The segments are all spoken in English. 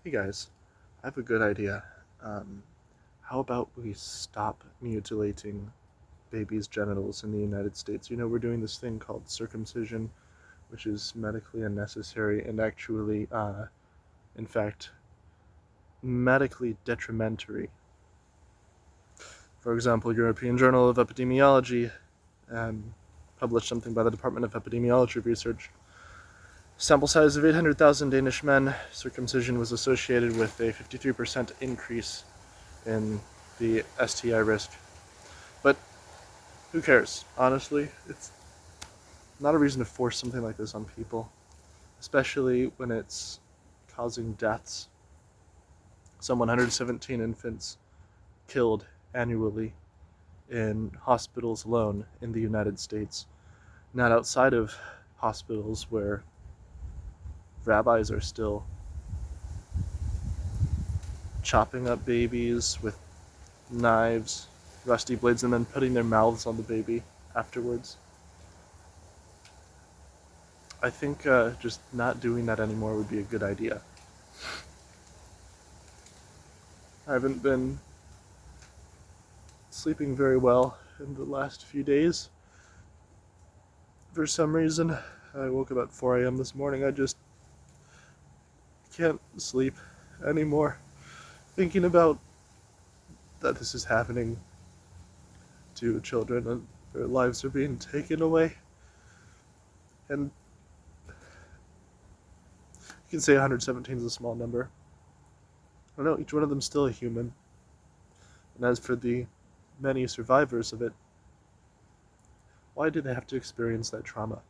Hey guys, I have a good idea. Um, how about we stop mutilating babies' genitals in the United States? You know, we're doing this thing called circumcision, which is medically unnecessary and actually, in fact, medically detrimentary. For example, European Journal of Epidemiology um, published something by the Department of Epidemiology Research. Sample size of 800,000 Danish men, circumcision was associated with a 53% increase in the STI risk. But who cares? Honestly, it's not a reason to force something like this on people, especially when it's causing deaths. Some 117 infants killed annually in hospitals alone in the United States, not outside of hospitals where rabbis are still chopping up babies with knives, rusty blades, and then putting their mouths on the baby afterwards. I think just not doing that anymore would be a good idea. I haven't been sleeping very well in the last few days. For some reason, I woke up at 4 a.m. this morning. I just can't sleep anymore. Thinking about that this is happening to children and their lives are being taken away. And you can say 117 is a small number. I don't know, each one of them is still a human. And as for the many survivors of it, why do they have to experience that trauma?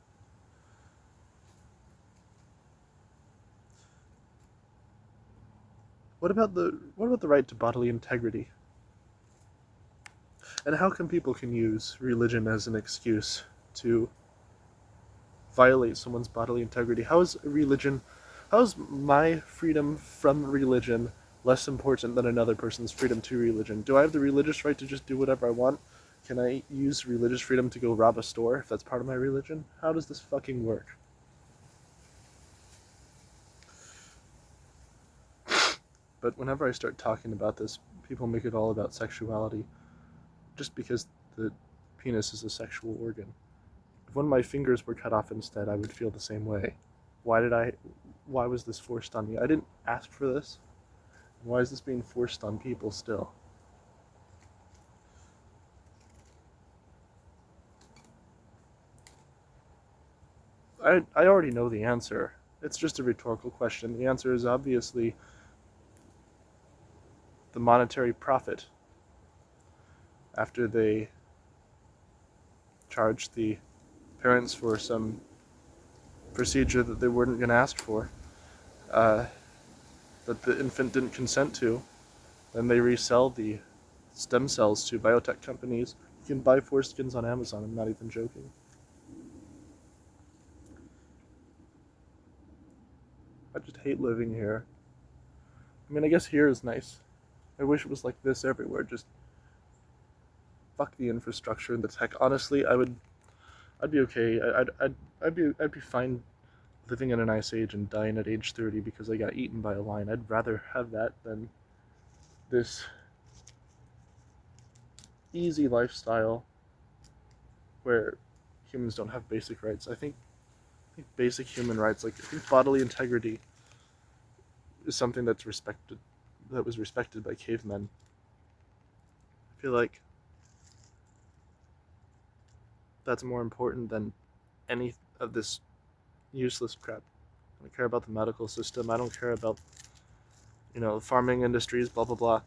What about the right to bodily integrity? And how come people can use religion as an excuse to violate someone's bodily integrity? How is my freedom from religion less important than another person's freedom to religion? Do I have the religious right to just do whatever I want? Can I use religious freedom to go rob a store if that's part of my religion? How does this fucking work? But whenever I start talking about this, people make it all about sexuality, just because the penis is a sexual organ. If one of my fingers were cut off instead, I would feel the same way. Why was this forced on me? I didn't ask for this. Why is this being forced on people still? I already know the answer. It's just a rhetorical question. The answer is obviously the monetary profit. After they charged the parents for some procedure that they weren't going to ask for, uh, that the infant didn't consent to, then they resell the stem cells to biotech companies. You can buy foreskins on Amazon, I'm not even joking. I just hate living here. I mean, I guess here is nice. I wish it was like this everywhere. Just fuck the infrastructure and the tech. Honestly, I'd be okay. I'd be fine living in an ice age and dying at age 30 because I got eaten by a lion. I'd rather have that than this easy lifestyle where humans don't have basic rights. I think basic human rights, like I think bodily integrity, is something that was respected by cavemen. I feel like that's more important than any of this useless crap. I don't care about the medical system. I don't care about, farming industries, blah, blah, blah.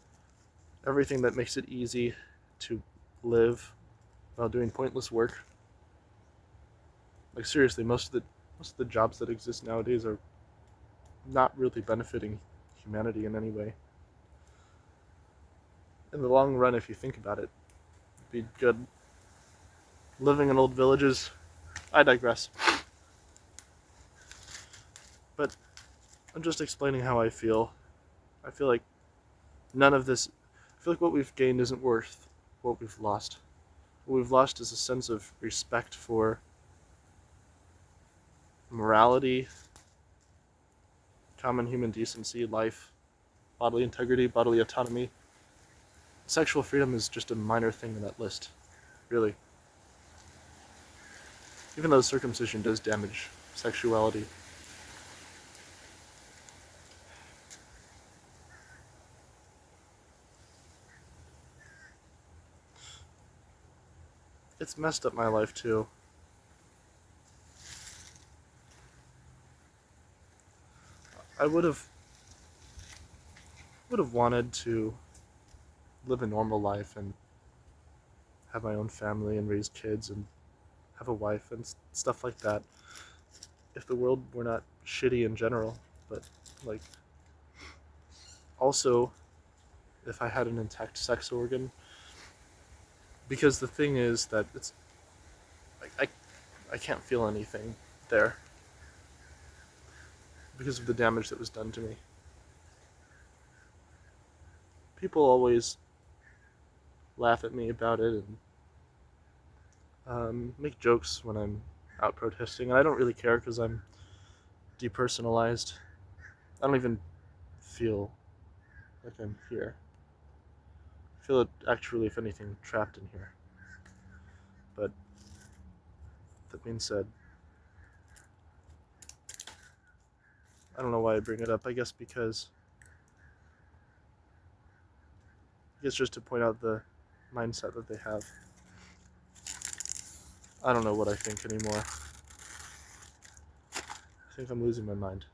Everything that makes it easy to live while doing pointless work. Like seriously, most of the jobs that exist nowadays are not really benefiting humanity in any way. In the long run, if you think about it, it'd be good. Living in old villages, I digress. But I'm just explaining how I feel. I feel like none of this, I feel like what we've gained isn't worth what we've lost. What we've lost is a sense of respect for morality, common human decency, life, bodily integrity, bodily autonomy. Sexual freedom is just a minor thing in that list, really. Even though circumcision does damage sexuality. It's messed up my life too. I would have wanted to live a normal life and have my own family and raise kids and have a wife and stuff like that if the world were not shitty in general. But like, also if I had an intact sex organ, because the thing is that it's I can't feel anything there because of the damage that was done to me. People always laugh at me about it and make jokes when I'm out protesting, and I don't really care because I'm depersonalized. I don't even feel like I'm here. I feel actually, if anything, trapped in here. But that being said, I don't know why I bring it up. I guess just to point out the mindset that they have. I don't know what I think anymore. I think I'm losing my mind.